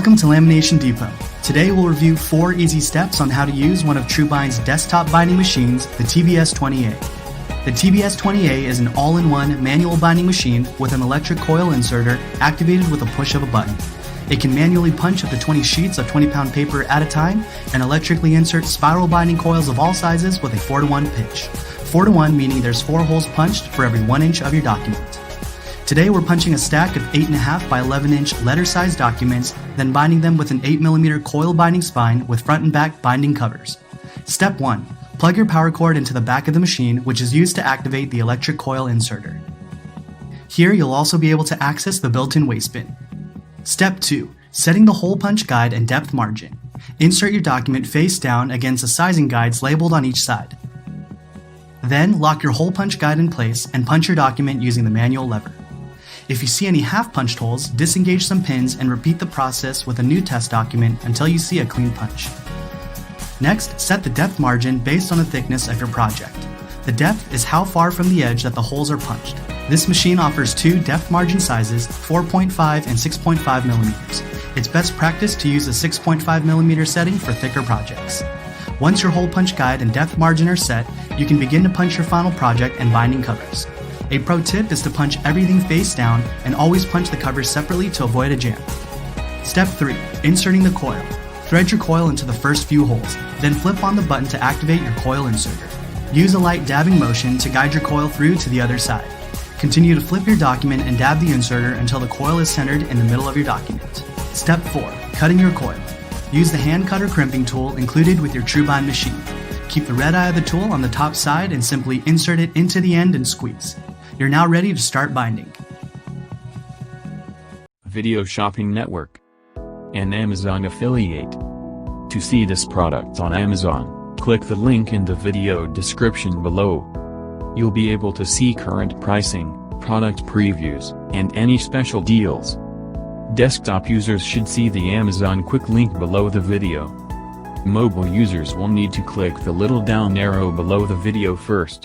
Welcome to Lamination Depot. Today we'll review 4 easy steps on how to use one of TruBind's desktop binding machines, the TB-S20A. The TB-S20A is an all-in-one manual binding machine with an electric coil inserter activated with a push of a button. It can manually punch up to 20 sheets of 20-pound paper at a time and electrically insert spiral binding coils of all sizes with a 4-to-1 pitch. 4-to-1 meaning there's 4 holes punched for every 1 inch of your document. Today we're punching a stack of 8.5 by 11 inch letter-sized documents, then binding them with an 8mm coil binding spine with front and back binding covers. Step 1. Plug your power cord into the back of the machine, which is used to activate the electric coil inserter. Here you'll also be able to access the built-in waste bin. Step 2. Setting the hole punch guide and depth margin. Insert your document face down against the sizing guides labeled on each side. Then lock your hole punch guide in place and punch your document using the manual lever. If you see any half-punched holes, disengage some pins and repeat the process with a new test document until you see a clean punch. Next, set the depth margin based on the thickness of your project. The depth is how far from the edge that the holes are punched. This machine offers 2 depth margin sizes, 4.5 and 6.5 millimeters. It's best practice to use a 6.5 millimeter setting for thicker projects. Once your hole punch guide and depth margin are set, you can begin to punch your final project and binding covers. A pro tip is to punch everything face down and always punch the covers separately to avoid a jam. Step 3. Inserting the coil. Thread your coil into the first few holes, then flip on the button to activate your coil inserter. Use a light dabbing motion to guide your coil through to the other side. Continue to flip your document and dab the inserter until the coil is centered in the middle of your document. Step 4. Cutting your coil. Use the hand cutter crimping tool included with your TruBind machine. Keep the red eye of the tool on the top side and simply insert it into the end and squeeze. You're now ready to start binding. Video Shopping Network, an Amazon affiliate. To see this product on Amazon, click the link in the video description below. You'll be able to see current pricing, product previews, and any special deals. Desktop users should see the Amazon quick link below the video. Mobile users will need to click the little down arrow below the video first.